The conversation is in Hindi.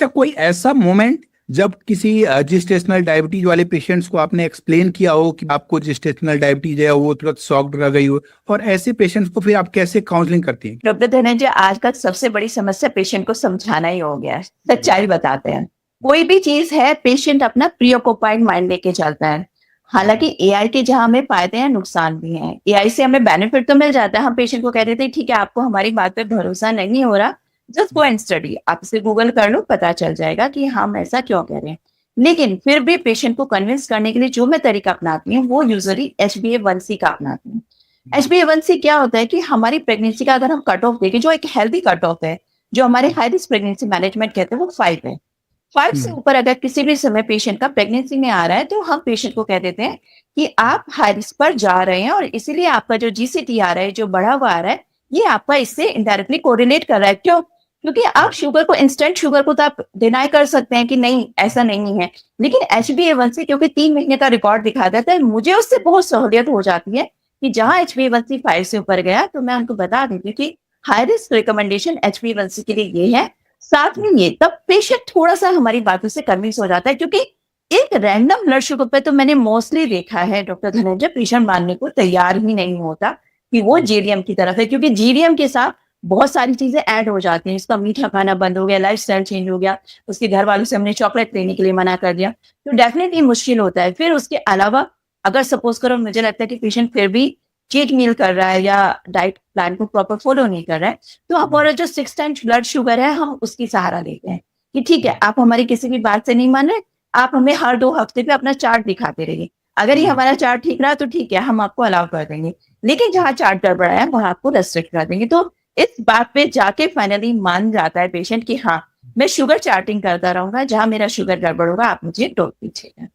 अच्छा, कोई ऐसा मोमेंट जब किसी जेस्टेशनल डायबिटीज वाले पेशेंट्स को आपने एक्सप्लेन किया हो कि आपको जेस्टेशनल डायबिटीज है, वो तुरंत शॉक्ड रह गई हो, और ऐसे पेशेंट्स को फिर आप कैसे काउंसलिंग करती हैं? डॉक्टर धनंजय, आजकल सबसे बड़ी समस्या पेशेंट को समझाना ही हो गया है। सच्चाई बताते हैं, कोई भी चीज है पेशेंट अपना प्रीऑक्युपाइड माइंड लेके चलता है। हालांकि एआई के जहां हमें फायदे हैं, नुकसान भी हैं। एआई से हमें बेनिफिट तो मिल जाता है, हम पेशेंट को कह देते हैं ठीक है, आपको हमारी बात पे भरोसा नहीं हो रहा, जस्ट गो एंड स्टडी, आप इसे गूगल कर लो, पता चल जाएगा कि हम ऐसा क्यों कह रहे हैं। लेकिन फिर भी पेशेंट को कन्विंस करने के लिए जो मैं तरीका अपनाती हूँ वो यूजुअली HbA1c का अपनाती हूँ। HbA1c क्या होता है कि हमारी प्रेगनेंसी का अगर हम कट ऑफ देखें, जो एक हेल्दी कट ऑफ है, जो हमारे हाई रिस्क प्रेगनेंसी मैनेजमेंट कहते हैं, वो 5 है। 5 से ऊपर अगर किसी भी समय पेशेंट का प्रेगनेंसी में आ रहा है, तो हम पेशेंट को कह देते हैं कि आप हाई रिस्क पर जा रहे हैं, और इसीलिए आपका जो जीसीटी आ रहा है, जो बढ़ा हुआ आ रहा है, ये आपका इससे इनडायरेक्टली कोरिलेट कर रहा है। क्यों? क्योंकि आप शुगर को, इंस्टेंट शुगर को तो आप डिनाई कर सकते हैं कि नहीं ऐसा नहीं है, लेकिन HbA1c क्योंकि 3 महीने का रिकॉर्ड दिखा देता है, मुझे उससे बहुत सहूलियत हो जाती है कि जहां HbA1c 5 से ऊपर गया तो मैं उनको बता देती हूँ कि हाई रिस्क रिकमेंडेशन HbA1c के लिए ये है। साथ में ये तब पेशेंट थोड़ा सा हमारी बातों से कन्विंस हो जाता है, क्योंकि एक रैंडम ब्लड शुगर पे तो मैंने मोस्टली देखा है डॉक्टर धनंजय, पेशेंट मानने को तैयार ही नहीं होता कि वो जीडीएम की तरफ है, क्योंकि जीडीएम के साथ बहुत सारी चीजें ऐड हो जाती हैं। इसका मीठा खाना बंद हो गया, लाइफ स्टाइल चेंज हो गया, उसके घर वालों से हमने चॉकलेट लेने के लिए मना कर दिया, तो डेफिनेटली मुश्किल होता है। फिर उसके अलावा अगर सपोज करो मुझे लगता है कि पेशेंट फिर भी चीट मील कर रहा है या डाइट प्लान को प्रॉपर फॉलो नहीं कर रहा है, तो हमारा जो 6 टाइम्स ब्लड शुगर है, हम उसकी सहारा लेते हैं कि ठीक है, आप हमारी किसी भी बात से नहीं मान रहे, आप हमें हर 2 हफ्ते पे अपना चार्ट दिखाते रहिए। अगर ये हमारा चार्ट ठीक रहा तो ठीक है, हम आपको अलाउ कर देंगे, लेकिन जहाँ चार्ट गड़बड़ा है वहां आपको रेस्ट्रिक्ट कर देंगे। तो इस बात पे जाके फाइनली मान जाता है पेशेंट कि हाँ, मैं शुगर चार्टिंग करता रहूंगा, जहां मेरा शुगर गड़बड़ होगा आप मुझे टोक दीजिएगा।